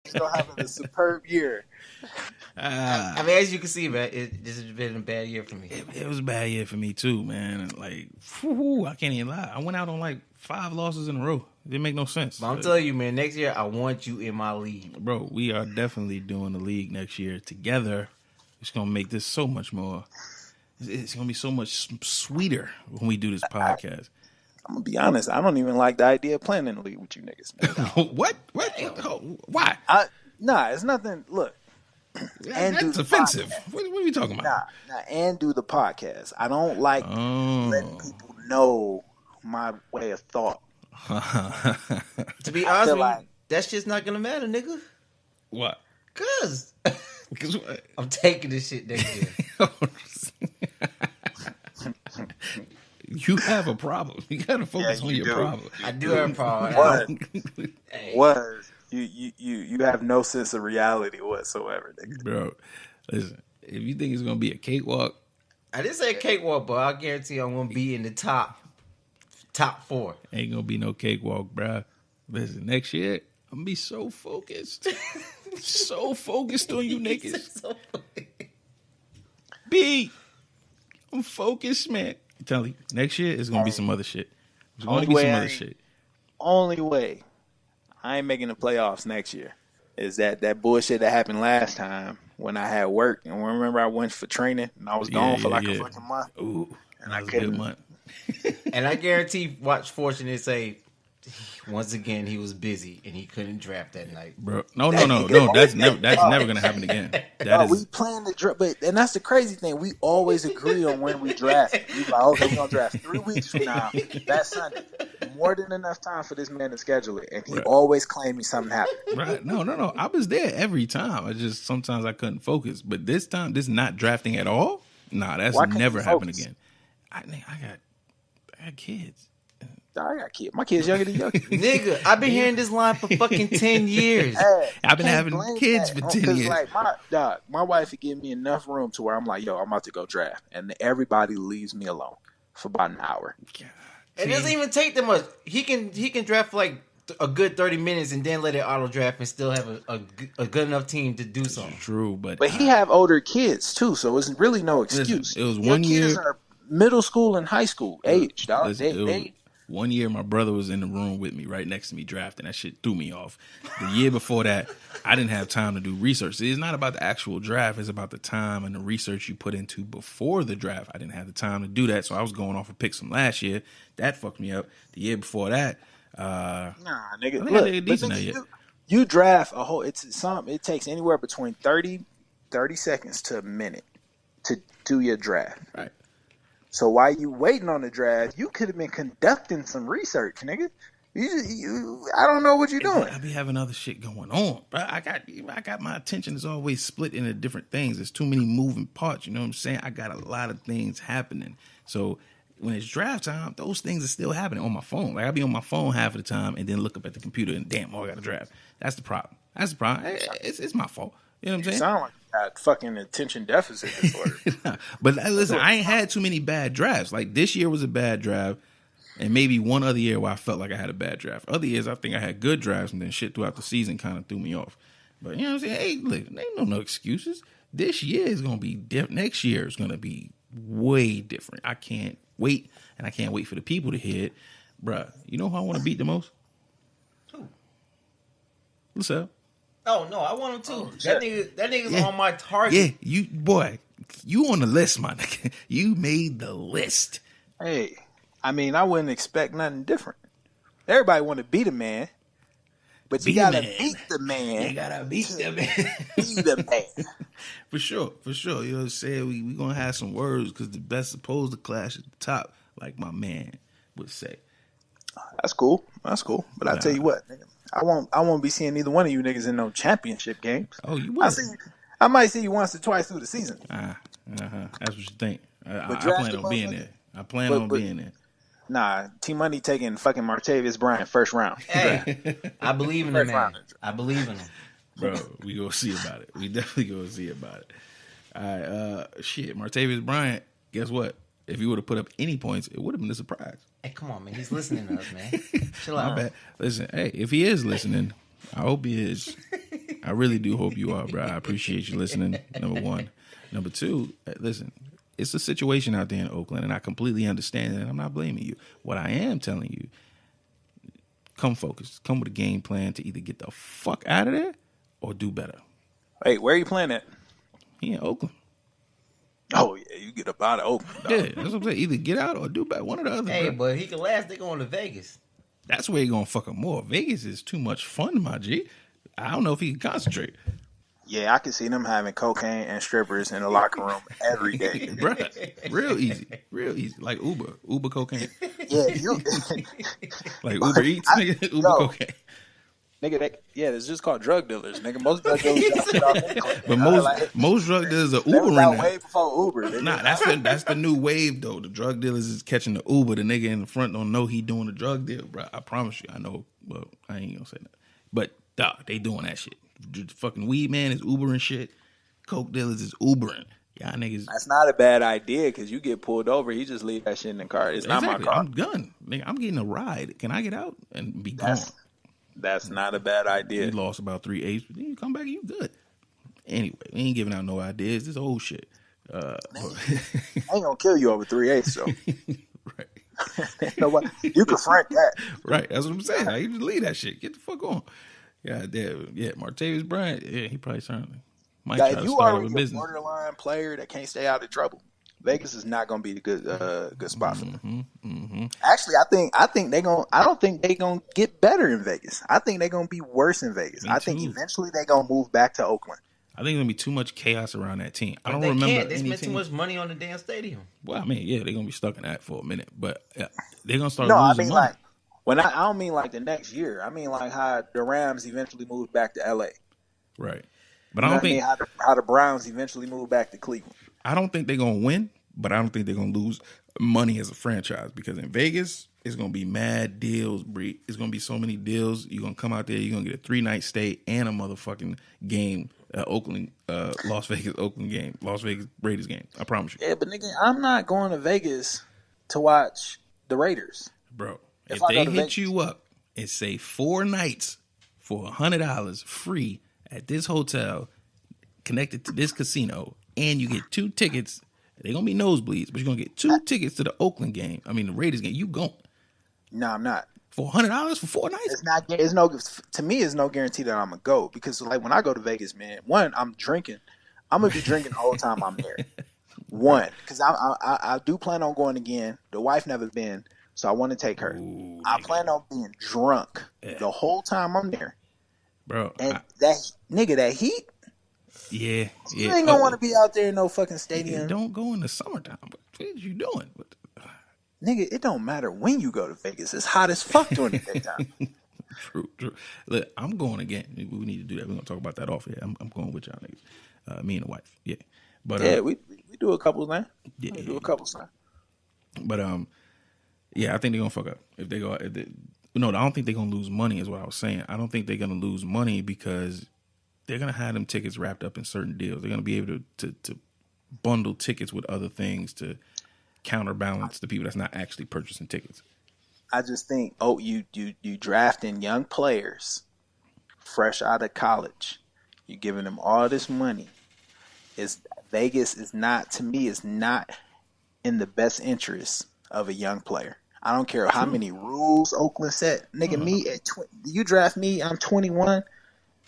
still having a superb year. I mean, as you can see, man, this has been a bad year for me. It was a bad year for me too, man. Like, whew, I can't even lie. I went out on like 5 losses in a row. It didn't make no sense. But I'm telling you, man, next year I want you in my league. Bro, we are definitely doing the league next year together. It's going to make this so much more. It's going to be so much sweeter when we do this podcast. I'm going to be honest. I don't even like the idea of playing in the league with you niggas. What? Why? Nah, it's nothing. Look. That's offensive. What are we talking about? And do the podcast. I don't like letting people know my way of thought. To be honest with you, that's just not going to matter, nigga. What? Because what? I'm taking this shit next year. You have a problem. You got to focus on your problem. I do have a problem. You have no sense of reality whatsoever, nigga. Bro, listen, if you think it's going to be a cakewalk. I didn't say a cakewalk, but I guarantee I'm going to be in the top 4. Ain't going to be no cakewalk, bro. Listen, next year, I'm going to be so focused. So focused on you niggas. I'm focused, man. I'm telling you, next year is going to be some other shit. There's going to be some other shit. Only way I ain't making the playoffs next year is that bullshit that happened last time when I had work. And remember I went for training and I was gone for a fucking month. Ooh, and I couldn't. Month. And I guarantee watch Fortunate say, once again, he was busy and he couldn't draft that night. Bro, no. That's never going to happen again. We plan to draft, and that's the crazy thing. We always agree on when we draft. We like, okay, we're gonna draft 3 weeks from now. That's Sunday. More than enough time for this man to schedule it, and he always claimed me something happened. Right? No. I was there every time. I just sometimes I couldn't focus. But this time, this not drafting at all. Nah, that's never happened again. I got kids. I got kids. My kids younger than you. Nigga, I've been hearing this line for fucking 10 years. Hey, I've been having kids for 10 years. Like my wife would give me enough room to where I'm like, yo, I'm about to go draft. And everybody leaves me alone for about an hour. God. It doesn't even take that much. He can draft for like a good 30 minutes and then let it auto draft and still have a good enough team to do something. True, but he have older kids too, so it's really no excuse. Listen, it was one year. Kids are middle school and high school age, dog. Listen, one year, my brother was in the room with me, right next to me, drafting. That shit threw me off. The year before that, I didn't have time to do research. It's not about the actual draft. It's about the time and the research you put into before the draft. I didn't have the time to do that, so I was going off of picks from last year. That fucked me up. The year before that, nah, nigga. Look, you draft a whole. It takes anywhere between 30 seconds to a minute to do your draft. Right. So while you waiting on the draft, you could have been conducting some research, nigga. I don't know what you're doing. I be having other shit going on, but I got my attention is always split into different things. There's too many moving parts. You know what I'm saying? I got a lot of things happening. So when it's draft time, those things are still happening on my phone. Like I be on my phone half of the time and then look up at the computer and damn, I got to draft. That's the problem. It's my fault. You know what I'm saying? Sound like you got fucking attention deficit disorder. But listen, I ain't had too many bad drafts. Like this year was a bad draft, and maybe one other year where I felt like I had a bad draft. Other years, I think I had good drafts, and then shit throughout the season kind of threw me off. But you know what I'm saying? Hey, look, there ain't no excuses. This year is gonna be different. Next year is gonna be way different. I can't wait, and I can't wait for the people to hear it, bruh. You know who I want to beat the most? Who? What's up? Oh no, I want him too. That nigga's on my target. Yeah, you on the list, my nigga. You made the list. Hey, I mean, I wouldn't expect nothing different. Everybody want to beat a man, but you gotta beat the man. You gotta beat the man. Be the man. For sure. You know what I'm saying? We gonna have some words because the best supposed to clash at the top, like my man would say. That's cool. But I'll tell you what, nigga. I won't be seeing neither one of you niggas in no championship games. Oh, you will. I might see you once or twice through the season. That's what you think. I plan on being there. I plan on being there. Nah, T-Money taking fucking Martavis Bryant first round. Hey, I believe in him, man. I believe in him. Bro, we gonna see about it. We definitely gonna see about it. All right, shit, Martavis Bryant, guess what? If he would have put up any points, it would have been a surprise. Hey, come on, man. He's listening to us, man. Chill out. My bad. Listen, hey, if he is listening, I hope he is. I really do hope you are, bro. I appreciate you listening. Number one. Number two, listen, it's a situation out there in Oakland, and I completely understand it, and I'm not blaming you. What I am telling you, come focused. Come with a game plan to either get the fuck out of there or do better. Hey, where are you playing at? He in Oakland. Oh, yeah, you get up out of Oakland, dog. Yeah, that's what I'm saying. Either get out or do better. One or the other. Hey, bro. but he can last. They going to Vegas. That's where he gonna fuck up more. Vegas is too much fun, my G. I don't know if he can concentrate. Yeah, I can see them having cocaine and strippers in the locker room every day. Bruh, real easy. Like Uber cocaine. Yeah, you Like Uber Eats, nigga, Uber yo. cocaine. nigga. It's just called drug dealers, nigga. Most drug dealers got shit off Oakland. But most drug dealers are They was Ubering out now. way before Uber. Nigga. Nah, that's the new wave though. The drug dealers is catching the Uber. The nigga in the front don't know he doing a drug deal, bro. I promise you. I know. Well, I ain't gonna say that. But dog, they doing that shit. The fucking weed man is Ubering shit. Coke dealers is Ubering. Y'all niggas. That's not a bad idea because you get pulled over, he just leave that shit in the car. It's not my car. I'm done. Nigga, I'm getting a ride. Can I get out and be gone? That's not a bad idea. You lost about 3/8. Then you come back and you good. Anyway, we ain't giving out no ideas. This old shit. I ain't gonna kill you over 3/8, so Right. you know what? You confront that. Right. That's what I'm saying. Like, you just leave that shit. Get the fuck on. Yeah, Martavis Bryant, yeah, he probably might try If to you start are up a a business. borderline player that can't stay out of trouble, Vegas is not gonna be the good spot for them. Actually, I think they gonna. I don't think they gonna get better in Vegas. I think they're gonna be worse in Vegas. Me I think too. eventually they're gonna move back to Oakland. I think there's gonna be too much chaos around that team. I don't They remember can't. They any spent too team. much money on the damn stadium. Well, I mean, yeah, they're gonna be stuck in that for a minute, but yeah, they're gonna start No, I losing mean money. like when I don't mean like the next year. I mean like how the Rams eventually moved back to LA. Right. But You I know don't what I mean? think How the Browns eventually moved back to Cleveland. I don't think they're gonna win, but I don't think they're gonna lose money as a franchise because in Vegas it's gonna be mad deals, Bree. It's gonna be so many deals. You're gonna come out there, you're gonna get a 3-night stay and a motherfucking game, Las Vegas Oakland game, Las Vegas Raiders game. I promise you, Yeah, but nigga, I'm not going to Vegas to watch the Raiders. bro. If If I they go to hit Vegas- you up and say 4 nights for $100 free at this hotel connected to this casino, and you get 2 tickets. They're gonna be nosebleeds, but you're gonna get 2 tickets to the Oakland game. I mean the Raiders game. You going No, I'm not. for $100 for 4 nights? It's not. It's no. To me, it's no guarantee that I'm gonna go because like when I go to Vegas, man, one, I'm drinking. I'm gonna be drinking the whole time I'm there. One, because I do plan on going again. The wife never been, so I want to take her. Ooh, I nigga. plan on being drunk the whole time I'm there. Bro. And that heat, Yeah. you ain't gonna want to be out there in no fucking stadium. Don't go in the summertime. What are you doing? Nigga, it don't matter when you go to Vegas. It's hot as fuck during the daytime. True. Look, I'm going again. We need to do that. We're gonna talk about that off here. I'm going with y'all niggas. Me and the wife. Yeah. But Yeah, we do a couple, man. Yeah. We do a couple, son. But yeah, I think they're gonna fuck up if they go. No, I don't think they're gonna lose money. Is what I was saying. I don't think they're gonna lose money because they're gonna have them tickets wrapped up in certain deals. They're gonna be able to bundle tickets with other things to counterbalance the people that's not actually purchasing tickets. I just think, you drafting young players fresh out of college. You're giving them all this money. Vegas is not, to me, is not in the best interest of a young player. I don't care how many rules Oakland set. Nigga, me at you draft me, I'm 21.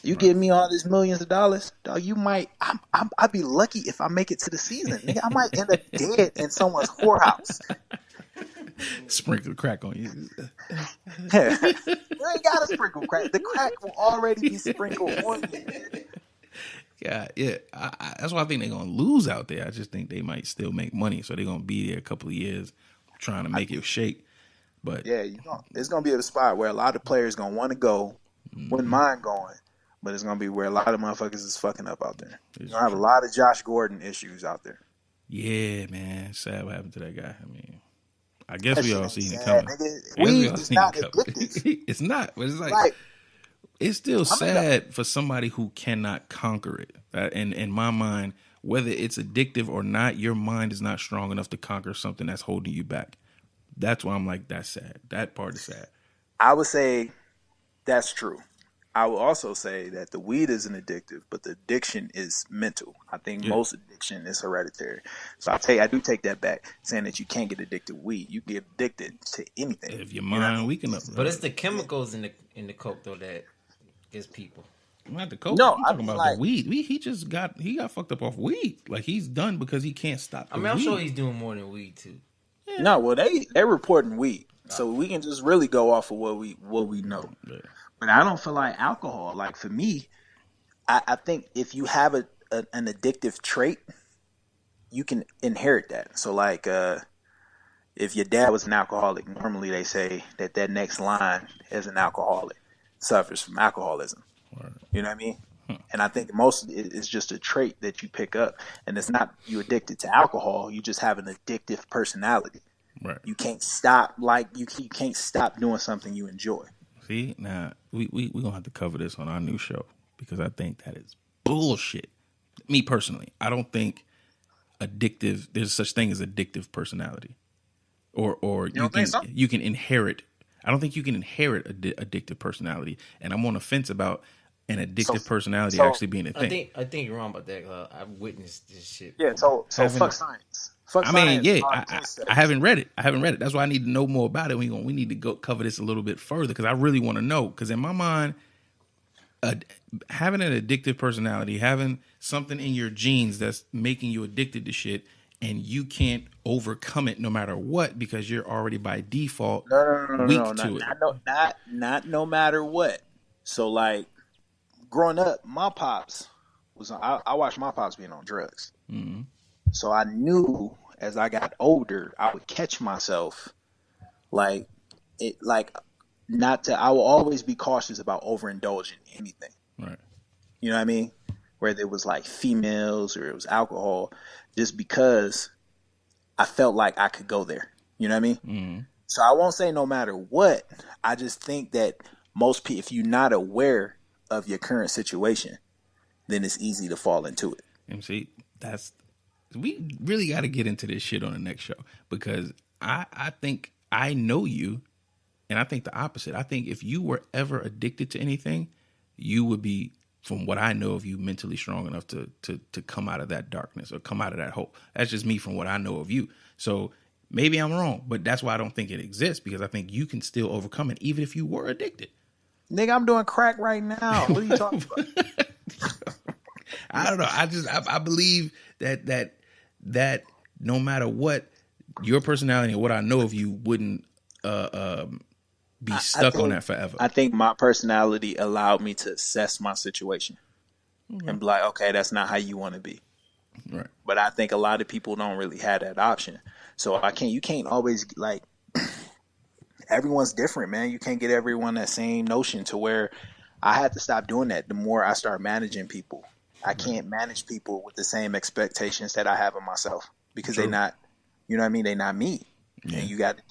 You give me all this millions of dollars, dog. You might, I'd be lucky if I make it to the season. Nigga, I might end up dead in someone's whorehouse. Sprinkle crack on you. You ain't got to sprinkle crack. The crack will already be sprinkled on you. Yeah. That's why I think they're gonna lose out there. I just think they might still make money, so they're gonna be there a couple of years trying to make it shake. But Yeah, it's gonna be a spot where a lot of players gonna want to go, wouldn't mind going, but it's gonna be where a lot of motherfuckers is fucking up out there. You're gonna have a lot of Josh Gordon issues out there. yeah, man, sad what happened to that guy. I mean, I guess That we shit all ain't seen it sad, coming. nigga. I guess we Weed all is seen not it coming. addictive. It's not, but it's Like, it's still sad for somebody who cannot conquer it. And in my mind, whether it's addictive or not, your mind is not strong enough to conquer something that's holding you back. That's why I'm like, that's sad. That part is sad. I would say that's true. I will also say that the weed isn't addictive, but the addiction is mental. I think most addiction is hereditary. So I do take that back, saying that you can't get addicted to weed. You get addicted to anything. If your mind weak enough. But it's the chemicals in the coke though that gets people. Not the coke. No, I'm talking about the weed. He got fucked up off weed. Like he's done because he can't stop. I'm sure he's doing more than weed too. Yeah. No, well they're reporting weed, so we can just really go off of what we know. Yeah. But I don't feel like alcohol. Like for me, I think if you have an addictive trait, you can inherit that. So like, if your dad was an alcoholic, normally they say that next line as an alcoholic suffers from alcoholism. Right. You know what I mean? And I think most it's just a trait that you pick up, and it's not you addicted to alcohol. You just have an addictive personality. Right. You can't stop. Like you can't stop doing something you enjoy. See, now we gonna have to cover this on our new show because I think that is bullshit. Me personally, I don't think addictive. There's such thing as addictive personality, or you can inherit. I don't think you can inherit addictive personality, and I'm on the fence about an addictive personality actually being a thing. I think you're wrong about that. I've witnessed this shit. Yeah, so fuck science. I haven't read it. That's why I need to know more about it. We need to go cover this a little bit further because I really want to know. Because in my mind, having an addictive personality, having something in your genes that's making you addicted to shit, and you can't overcome it no matter what because you're already by default weak to it. Not no matter what. So like growing up, my pops was I watched my pops being on drugs. Mm-hmm. So I knew as I got older, I would catch myself I will always be cautious about overindulging anything. Right. You know what I mean? Whether it was like females or it was alcohol, just because I felt like I could go there. You know what I mean? Mm-hmm. So I won't say no matter what. I just think that most people, if you're not aware of your current situation, then it's easy to fall into it. MC, we really got to get into this shit on the next show because I think I know you, and I think the opposite. I think if you were ever addicted to anything, you would be, from what I know of you, mentally strong enough to come out of that darkness or come out of that hole. That's just me from what I know of you. So maybe I'm wrong, but that's why I don't think it exists because I think you can still overcome it even if you were addicted. Nigga, I'm doing crack right now. What are you talking about? I don't know. I believe that no matter what, your personality and what I know of you wouldn't be stuck on that forever. I think my personality allowed me to assess my situation and be like, okay, that's not how you want to be. Right. But I think a lot of people don't really have that option. So you can't always like, everyone's different, man. You can't get everyone that same notion to where I had to stop doing that. The more I start managing people, I can't manage people with the same expectations that I have of myself because they're not, you know what I mean? They're not me. Yeah. And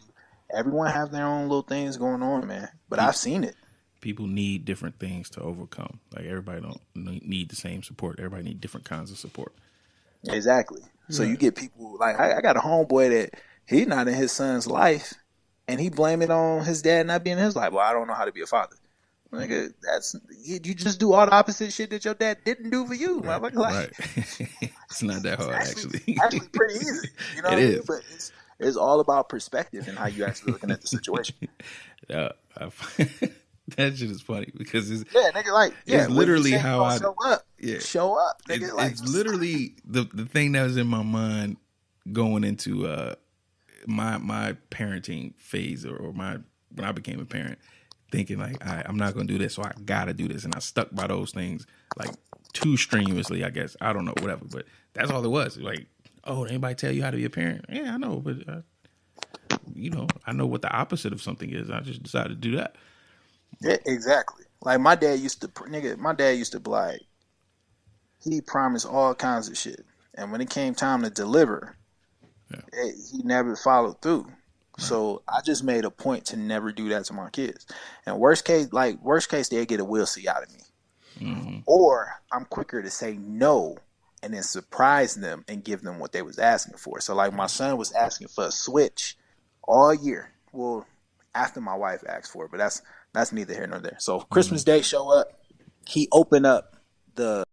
everyone have their own little things going on, man. But I've seen it. People need different things to overcome. Like everybody don't need the same support. Everybody need different kinds of support. Exactly. So you get people like I got a homeboy that he's not in his son's life, and he blame it on his dad not being in his life. Well, I don't know how to be a father. Like you just do all the opposite shit that your dad didn't do for you. Right. Like, It's not that hard, actually. Actually, pretty easy. You know it what is. I mean? But it's all about perspective and how you actually looking at the situation. That shit is funny because it's literally how I show up. Yeah. Show up. Nigga, it's literally the thing that was in my mind going into my parenting phase or when I became a parent, thinking like, all right, I'm not gonna do this, so I gotta do this, and I stuck by those things like too strenuously, I guess. I don't know, whatever, but that's all it was. Like, oh, anybody tell you how to be a parent? Yeah, I know, but I know what the opposite of something is. I just decided to do that. Yeah, exactly. Like my dad used to be like, he promised all kinds of shit, and when it came time to deliver, he never followed through. Right. So I just made a point to never do that to my kids. And worst case, they get a we'll see out of me, or I'm quicker to say no and then surprise them and give them what they was asking for. So like my son was asking for a Switch all year. Well, after my wife asked for it, but That's neither here nor there. So Christmas Day show up. He opened up the